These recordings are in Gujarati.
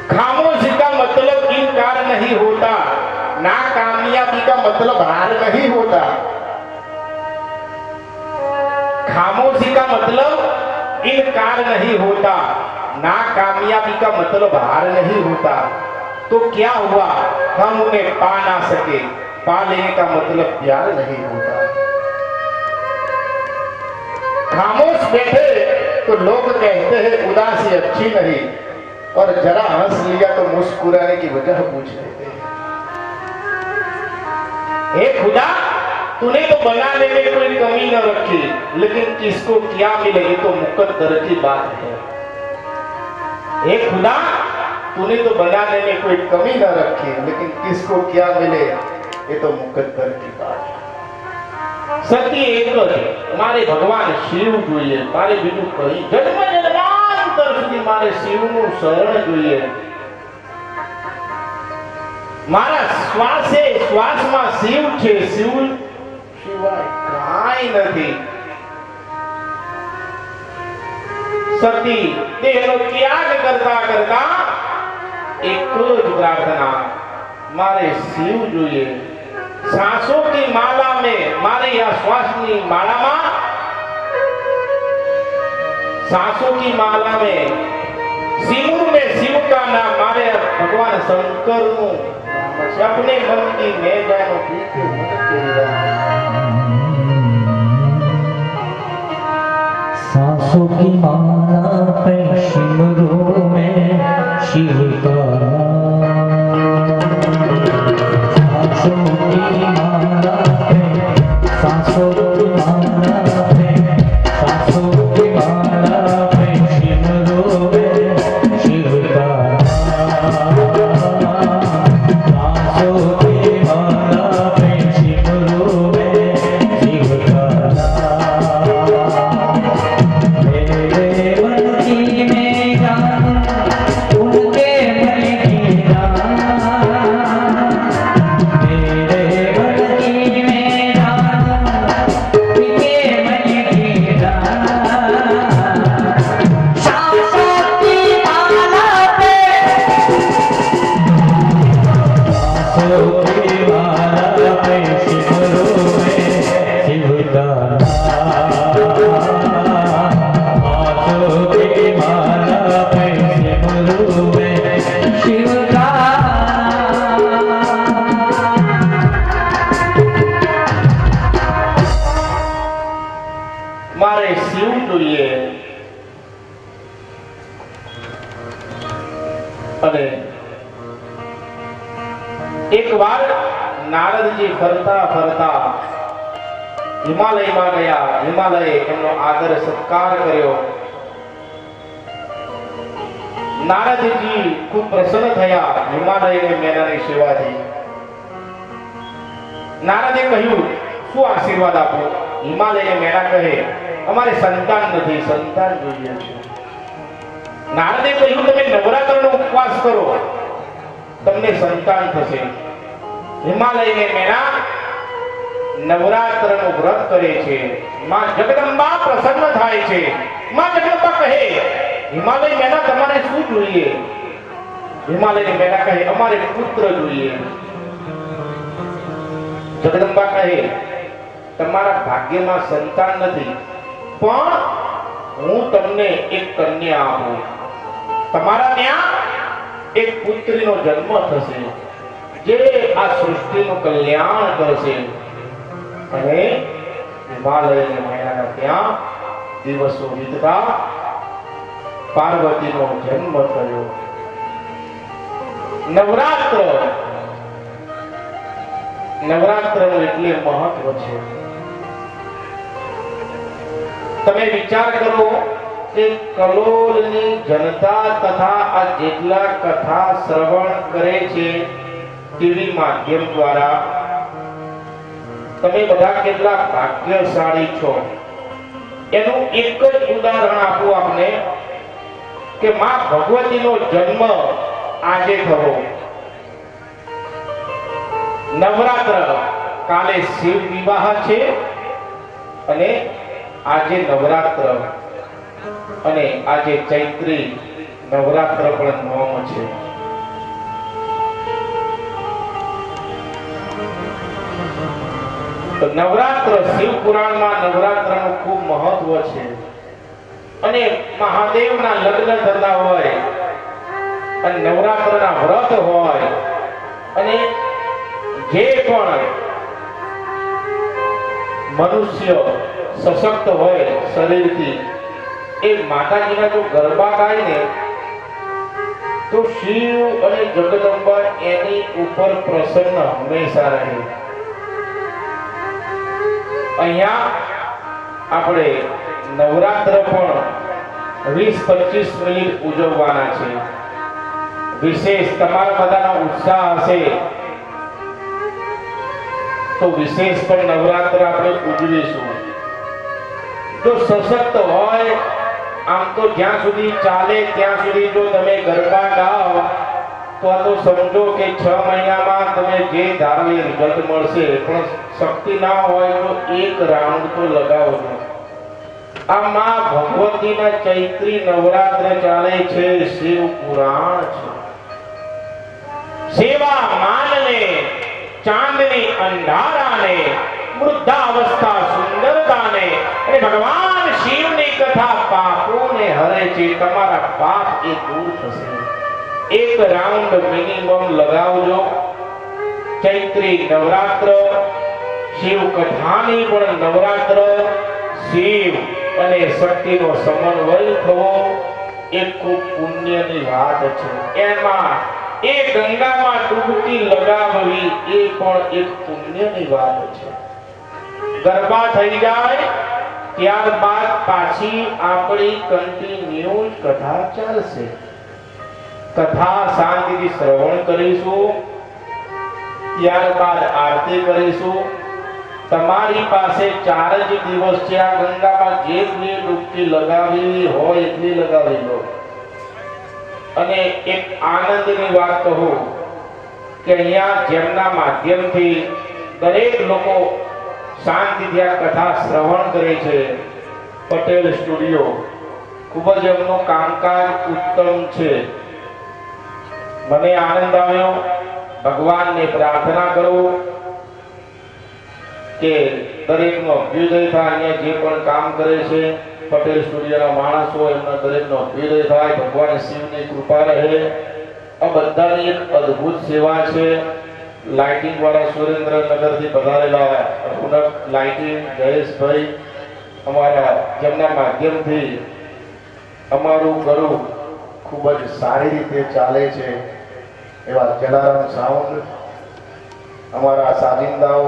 खामोशी का मतलब इनकार नहीं होता, नाकामयाबी का मतलब हार नहीं होता। खामोशी का मतलब इनकार नहीं होता, नाकामयाबी का मतलब हार नहीं होता। तो क्या हुआ, हम उन्हें पा ना सके, पा लेने का मतलब प्यार नहीं होता। खामोश बैठे तो लोग कहते हैं उदासी अच्छी नहीं, और जरा हंस लिया तो मुस्कुराने की वजह पूछ लेते हैं। हे खुदा, तूने तो बनाने में कोई कमी न रखी, लेकिन किसको क्या मिले ये तो मुकद्दर की बात है। हे खुदा, तूने तो बनाने में कोई कमी न रखी, लेकिन किसको क्या मिले ये तो मुकद्दर की बात है। सत्य एक है, मारे भगवान शिव જોઈએ, મારે બીજું કઈ જન્મ જન્માંતર સુધી મારે શિવનું શરણ જોઈએ। મારા શ્વાસે શ્વાસમાં શિવ છે, શિવ સિવાય કાંઈ નથી। સતી દેહનો ત્યાગ કરતા કરતા એક જ પ્રાર્થના, મારે શિવ જોઈએ। सांसों की माला में, मारे या श्वास की माला में, सांसों की माला में, सिमूर में शिव का नाम, मारे भगवान शंकर अपने मन की मैं जानो सांसों की माला पे सिमरों में शिव का एक बार नारद जी फरता फरता हिमालय में गया। हिमालय एमनो आदर सत्कार कर्यो। नारद जी खूब प्रसन्न थया हिमालय ने मेनानी सेवा थी। नारदे कह્યું શું આશીર્વાદ આપો? હિમાલય મેના કહે અમારે સંતાન નથી, સંતાન જોઈએ છે। નારદે કહ્યું તમે નવરાત્રનો ઉપવાસ કરો, તમને સંતાન થશે। હિમાલયને મેના નવરાત્રનું વ્રત કરે છે। માં જગદંબા પ્રસન્ન થાય છે। માં જગદંબા કહે હિમાલય મેના તમારે શું જોઈએ? હિમાલયની મેના કહે અમારે પુત્ર જોઈએ। જગદંબા કહે તમારા ભાગ્યમાં સંતાન નથી, પણ હું તમને એક કન્યા આપું। તમારા ત્યાં एक पुत्री नो जन्म थशे जे आ सृष्टि नो कल्याण करशे। अने हिमालय ने मैना त्या दिवसों वीतता पार्वती नो जन्म थयो। नवरात्र नवरात्र नो एटले महत्व छे। तमे विचार करो कि कलोलनी जनता तथा आ जेटला कथा श्रवण करे छे टीवी माध्यम द्वारा, तमे बधा केटला भाग्यशाળી છો। एनु एक ज उदाहरण आपो आपने कि मां भगवती नो जन्म आजे थयो। नवरात्र काले शिव विवाह छे अने आजे नवरात्र अने आजे चैत्री नवरात्र पण नोम छे। તો નવરાત્ર શિવ પુરાણમાં નવરાત્રનું ખૂબ મહત્વ છે અને મહાદેવના લગ્ન થતા હોય અને નવરાત્રના વ્રત હોય અને જે પણ મનુષ્ય સશક્ત હોય શરીરથી એ માતાજીના જો ગરબા ગાય ને તો શિવ અને જગદંબા એની ઉપર પ્રસન્ન હંમેશા રહે. અહીંયા આપણે નવરાત્ર પણ 20-25 મિનિટ ઉજવવાના છે. વિશેષ તમારા બધાનો ઉત્સાહ હશે તો વિશેષ પણ નવરાત્ર આપણે ઉજવીશું. જો સશક્ત હોય આમ તો જ્યાં સુધી ચાલે ત્યાં સુધી જો તમે ગરબા ગાઓ તો આ તો સમજો કે 6 મહિનામાં તમે જે ધારો એ રિઝલ્ટ મળશે. પણ શક્તિ ના હોય તો એક રાઉન્ડ તો લગાવો. આ માં ભગવતીના ચૈત્રી નવરાત્ર ચાલે છે. શિવ પુરાણ છે. સેવા માનને ચાંદની અંધારાને વૃદ્ધાવસ્થા સુંદરતાને અને ભગવાન શિવની કથા પાપોને હરે છે. તમારા પાપ એ દૂર થશે. એક રાઉન્ડ મિનિમમ લગાવજો. ચૈત્રી નવરાત્ર શિવ કથાની પણ નવરાત્ર શિવ અને શક્તિનો સમન્વય થવો એ ખૂબ પુણ્યની વાત છે. એમાં એ ગંગામાં ડૂબકી લગાવવી એ પણ એક પુણ્યની વાત છે. ગરબા થઈ જાય ત્યારબાદ પાછી આપણી કન્ટિન્યુ કથા ચાલશે. કથા શાંતિથી શ્રવણ કરીશું, ત્યારબાદ આરતી કરીશું. તમારી પાસે 4 જ દિવસ છે. આ ગંગામાં જેટલી ડૂબકી લગાવી હોય એટલી લગાવી લો. અને એક આનંદની વાત કહું કે અહીંયા જેમના માધ્યમથી દરેક લોકો શાંતિથી આ કથા શ્રવણ કરે છે, પટેલ સ્ટુડિયો ખૂબ જ એમનું કામકાજ ઉત્તમ છે. મને આનંદ આવ્યો. ભગવાનને પ્રાર્થના કરું કે દરેકનો અભ્યુદય થાય. અહીંયા જે પણ કામ કરે છે પટેલ સ્ટુડિયોના માણસો એમના દરેકનો અભ્યુદય થાય. ભગવાન શિવની કૃપા રહે. આ બધાની એક અદ્ભુત સેવા છે. લાઇટિંગ વાળા સુરેન્દ્રનગરથી પધારેલા રઘુનક લાઇટિંગ જયેશભાઈ અમારા જેમના માધ્યમથી અમારું ઘરું ખૂબ જ સારી રીતે ચાલે છે. એવા જલારામ સાઉન્ડ અમારા સાજિંદાઓ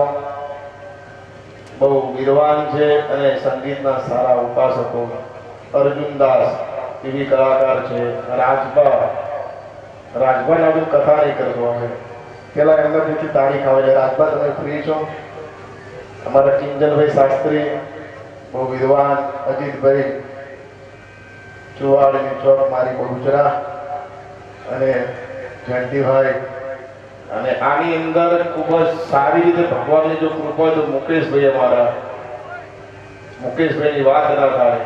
બહુ વિદ્વાન છે અને સંગીતના સારા ઉપાસકો. અર્જુનદાસ ટીવી કલાકાર છે. રાજભાના હજુ કથા નહીં કરતો હવે. પેલા એમના પૂછ્યું તારીખ આવે છે. રાજભા તમે ફ્રી છો? અમારા કિંજલભાઈ શાસ્ત્રી બહુ વિદ્વાન. અજીતભાઈ ચુવાડની ચોક મારી બહુચરા અને જયંતિભાઈ. અને આની અંદર ખૂબ જ સારી રીતે ભગવાનની જો કૃપા હોય તો મુકેશભાઈ અમારા મુકેશભાઈની વાત ના થાય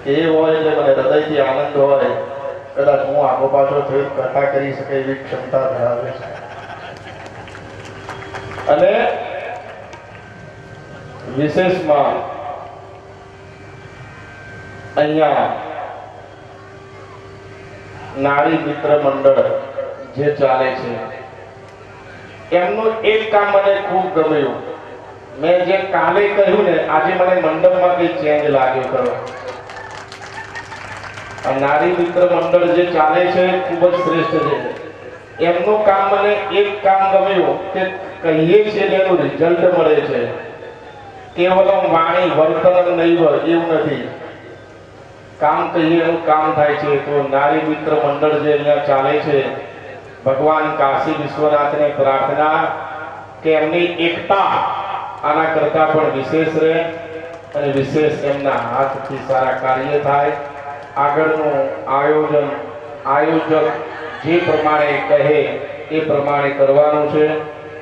એ હોય એટલે મને હૃદયથી આનંદ હોય. કદાચ હું આગો પાછો થઈ કથા કરી શકે એવી ક્ષમતા ધરાવે છે. અને વિશેષમાં અહીંયા નારી મિત્ર મંડળ જે ચાલે છે એમનું એક કામ મને ખૂબ ગમ્યું. મેં જે કાલે કહ્યું ને આજે મને મંડળમાં કઈ ચેન્જ લાગ્યો ખરો. આ નારી મિત્ર મંડળ જે ચાલે છે ખૂબ જ શ્રેષ્ઠ છે. એમનું કામ મને એક કામ ગમ્યું કે કહીએ છીએ એનું રિઝલ્ટ મળે છે. કેવલમ વાણી વર્તન નહીં એવું નથી. કામ કહીએ એનું કામ થાય છે. તો નારી મિત્ર મંડળ જે અહીંયા ચાલે છે ભગવાન કાશી વિશ્વનાથને પ્રાર્થના કે એમની એકતા આના કરતા પણ વિશેષ રહે અને વિશેષ એમના હાથથી સારા કાર્ય થાય. આગળનું આયોજક જે પ્રમાણે કહે એ પ્રમાણે કરવાનું છે.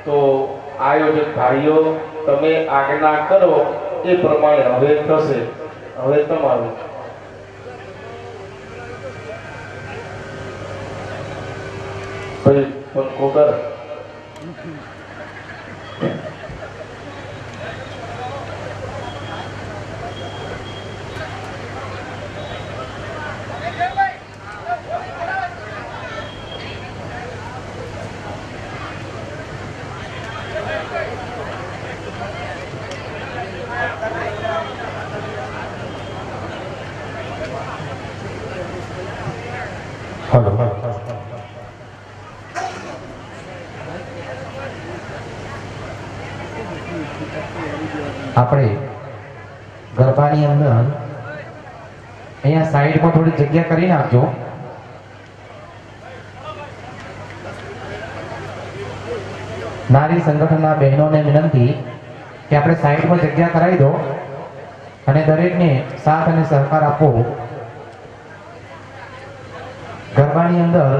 તો આયોજક ભાઈઓ તમે આજ્ઞા કરો એ પ્રમાણે હવે થશે. હવે તમારું ભાઈ કોકર હલો આપણે ગરબાની અંદર અહીંયા સાઈડમાં થોડી જગ્યા કરી નાખજો. નારી સંગઠનના બહેનોને વિનંતી કે આપણે સાઈડમાં જગ્યા કરાવી દો અને દરેકને સાથ અને સહકાર આપો. ગરબાની અંદર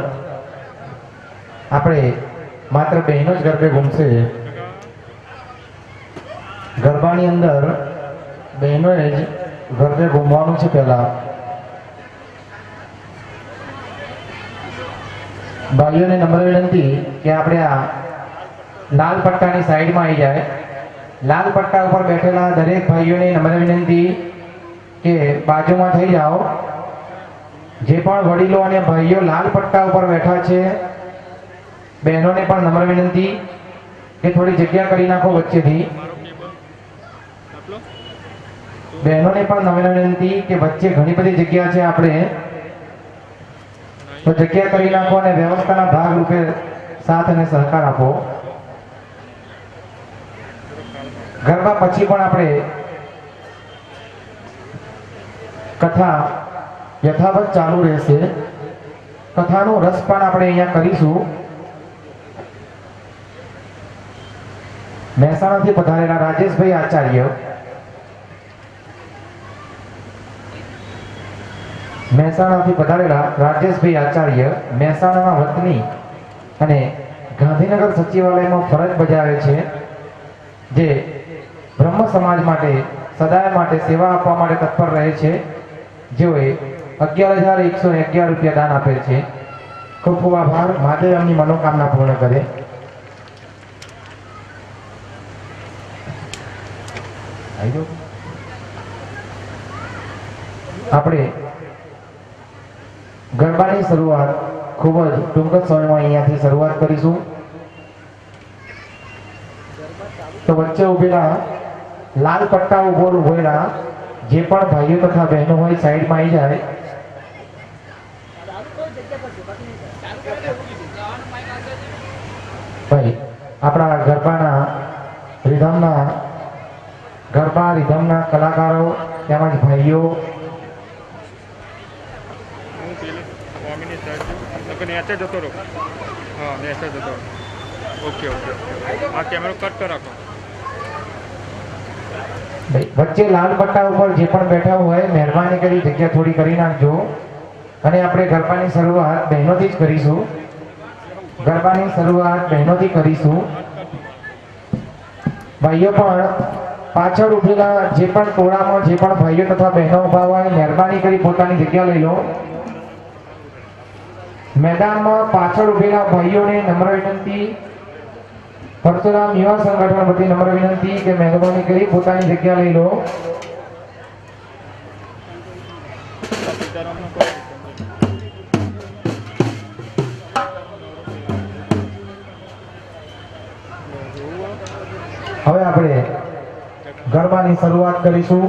આપણે માત્ર બહેનો જ ગરબે ઘૂમશે. ગરબાની અંદર બહેનોએ જ ગરબે ઘૂમવાનું છે. પહેલા ભાઈઓને નમ્ર વિનંતી કે આપણે આ લાલ પટ્ટાની સાઈડમાં આવી જાય. લાલ પટ્ટા ઉપર બેઠેલા દરેક ભાઈઓને નમ્ર વિનંતી કે બાજુમાં થઈ જાઓ. જે પણ વડીલો અને ભાઈઓ લાલ પટ્ટા ઉપર બેઠા છે બહેનોને પણ નમ્ર વિનંતી કે થોડી જગ્યા કરી નાખો વચ્ચેથી. બહેનોને પણ નમ્ર વિનંતી કે વચ્ચે ઘણી બધી જગ્યા છે આપણે તો જગ્યા કરી નાખો અને વ્યવસ્થાના ભાગ રૂપે સાથ અને સહકાર આપો. ગરબા પછી પણ આપણે કથા યથાવત ચાલુ રહેશે. કથાનો રસ પણ આપણે અહીંયા કરીશું. મહેસાણાથી પધારેલા રાજેશભાઈ આચાર્ય મહેસાણાના વતની અને ગાંધીનગર સચિવાલયમાં ફરજ બજાવે છે, જે બ્રહ્મ સમાજ માટે સદાય માટે સેવા આપવા માટે તત્પર રહે છે. જેઓએ 11,111 રૂપિયા દાન આપેલ છે. ખૂબ ખૂબ આભાર. મહાદેવ એમની મનોકામના પૂર્ણ કરે. આપણે ગરબાની શરૂઆત ખૂબ જ ટૂંક જ સમયમાં અહીંયાથી શરૂઆત કરીશું. તો વચ્ચે ઉભેલા લાલ પટ્ટા ઉપર ઉભેલા જે પણ ભાઈઓ તથા બહેનો હોય સાઈડમાં આવી જાય. ભાઈ આપણા ગરબા રીધમના કલાકારો તેમજ ભાઈઓ નેચે જતો રહો. હા, નેચે જતો રહો. Okay okay. આ કેમેરો કટ કર રાખો. વચ્ચે લાલ પટ્ટા ઉપર જે પણ બેઠા હોય મહેરબાની કરી જગ્યા થોડી કરી નાખજો. અને આપણે ગરબાની શરૂઆત બહેનોથી જ કરીશું. ભાઈઓ પણ પાછળ ઉભેલા જે પણ ટોળામાં જે પણ ભાઈઓ તથા બહેનો ઉભા હોય મહેરબાની કરી પોતાની જગ્યા લઈ લો. મેદાનમાં પાછળ ઉભેલા ભાઈઓને નમ્ર વિનંતી, પરશુરામ યુવા સંગઠન વતી નમ્ર વિનંતી કે મહેરબાની કરી પોતાની જગ્યા લઈ લો. હવે આપણે ગરબાની શરૂઆત કરીશું.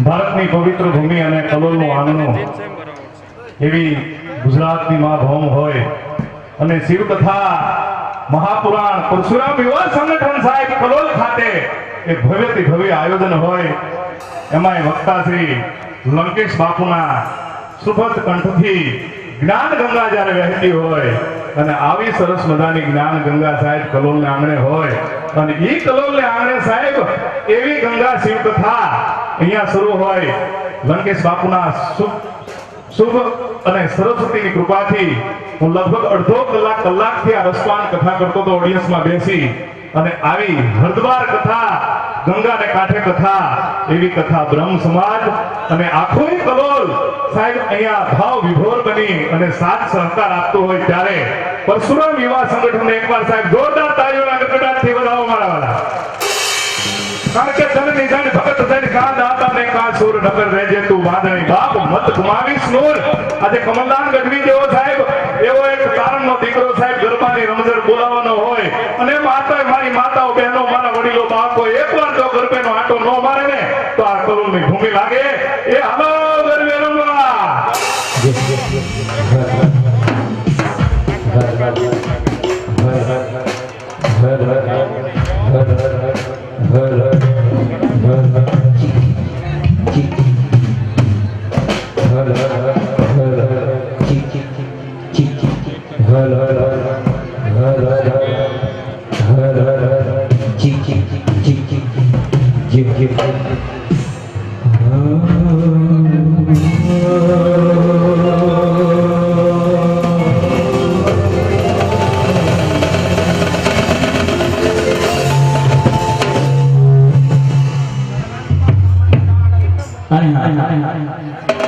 ભારતની પવિત્ર ભૂમિ અને કલોલનું આંગણું એવી ગુજરાતની મા ભૌમ હોય અને શિવકથા મહાપુરાણ પરશુરામ યુવા સંગઠન સાહેબ કલોલ ખાતે એ ભવ્યથી ભવ્ય આયોજન હોય. એમાંય વક્તા શ્રી લંકેશ બાપુના સુભદ કંઠથી જ્ઞાન ગંગા જ્યારે વહેતી હોય અને આવી સરસ મજાની જ્ઞાન ગંગા સાહેબ કલોલને આંગણે હોય અને ઈ કલોલને આંગણે સાહેબ એવી ગંગા શિવકથા અહીંયા શરૂ હોય. લંકેશ બાપુના શુભ અને સરસ્વતીની કૃપાથી હું લગભગ અડધો કલાકથી આ રસપાન કથા કરતો તો ઓડિયન્સમાં બેસી અને આવી હરદ્વાર કથા ગંગાને કાંઠે કથા એવી કથા બ્રહ્મ સમાજ અને આખો કલોલ સાહેબ અહીંયા ભાવ વિભોર બની અને સાથ સહકાર આપતો હોય ત્યારે પરશુરામ યુવા સંગઠનને એકવાર સાહેબ જોરદાર તાળીઓના ગડગડાટથી વધાવો મારા વાલા. કારણ કે જનની જન ભગત જન કા દાતા ને કા સુર નગર રહેજે તું વાદળી બાપ મત ગુમાવીશ નૂર. આજે કમલદાન ગઢવી જેવો સાહેબ હર હર ચીક ચીક ચીક ચીક હર હર હર હર ચીક ચીક ચીક ચીક જીવ જીવ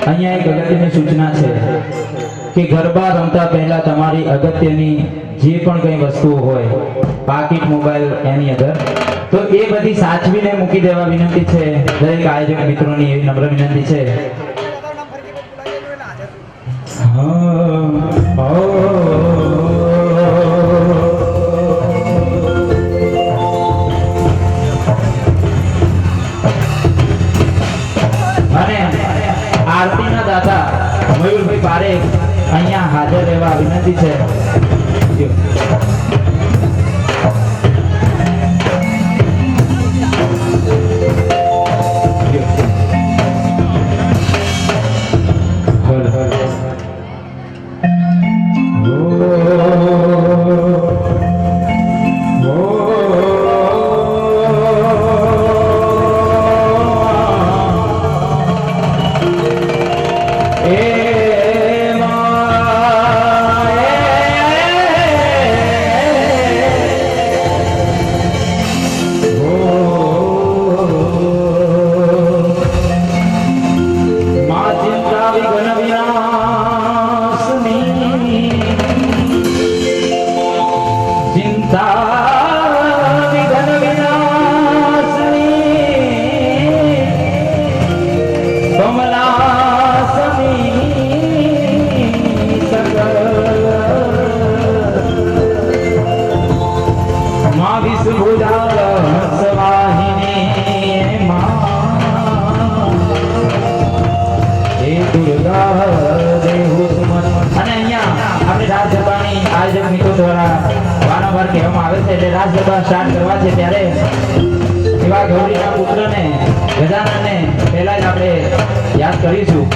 અહીંયા એક અગત્યની સૂચના છે કે ગરબા રમતા પહેલા તમારી અગત્યની જે પણ કંઈ વસ્તુઓ હોય પાકીટ મોબાઈલ એની અંદર તો એ બધી સાચવીને મૂકી દેવા વિનંતી છે દરેક આયોજક મિત્રોની એવી નમ્ર વિનંતી છે અને આરતીના દાદા મયુરભાઈ પારેખ અહીંયા હાજર રહેવા વિનંતી છે આયોજક મિત્રો દ્વારા વારંવાર કહેવામાં આવે છે એટલે રાસ ગરબા સ્ટાર્ટ કરવા છે ત્યારે એવા ગૌરીના પુત્રને ગજાનનને પહેલા જ આપણે યાદ કરીશું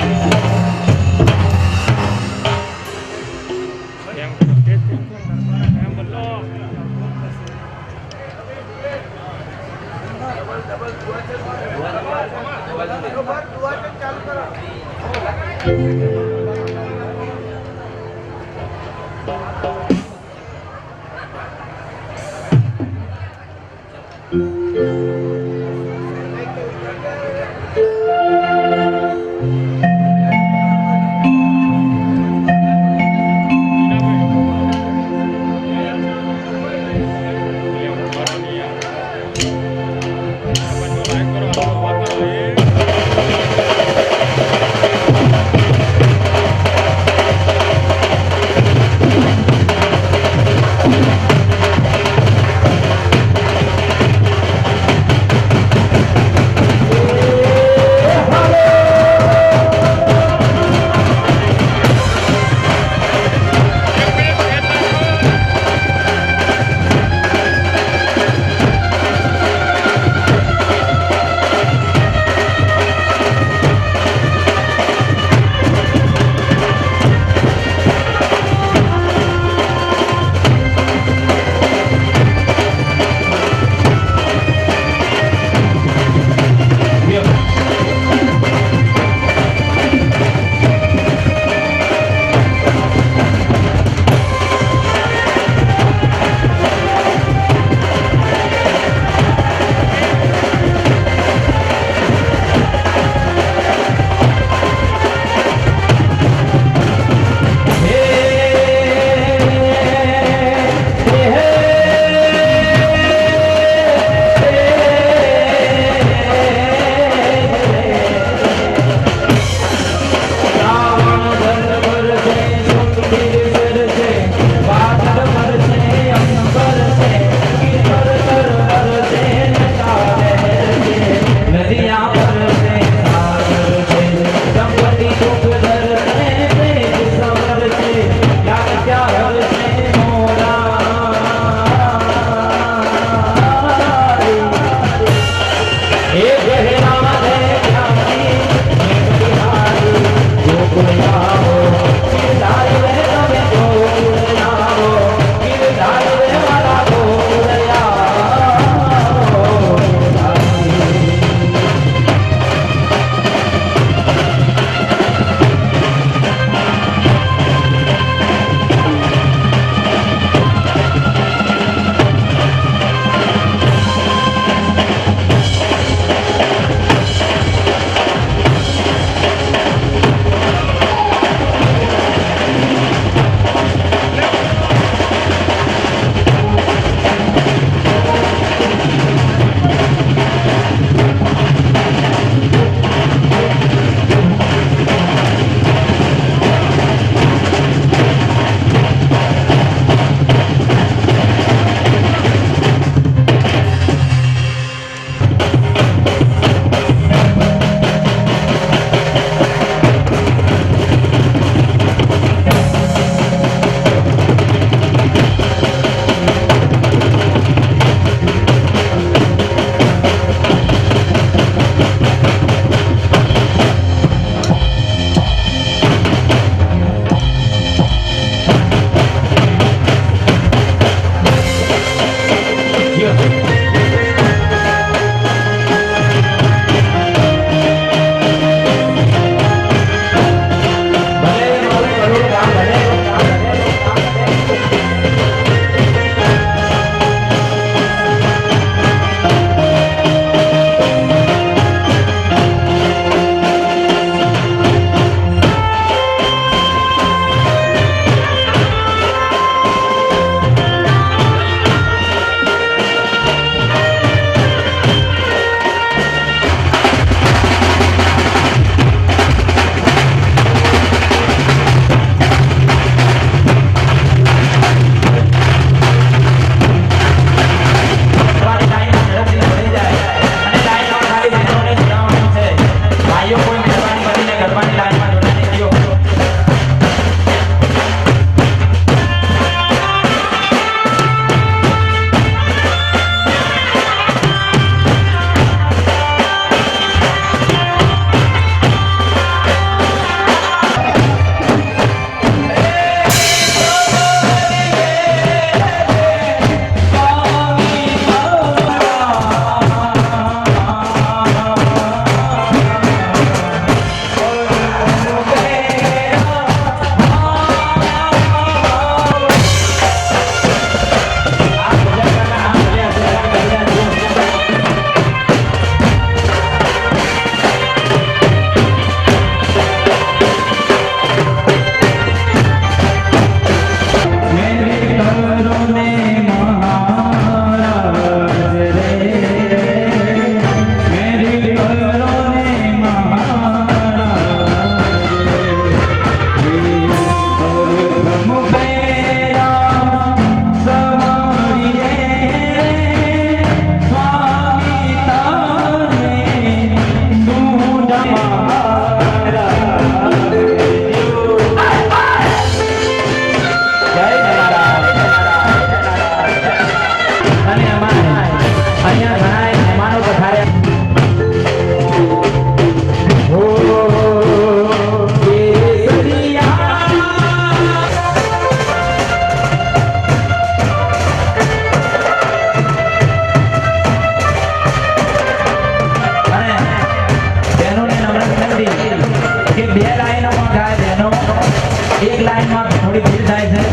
એક લાઈનમાં થોડી ભીડ થાય છે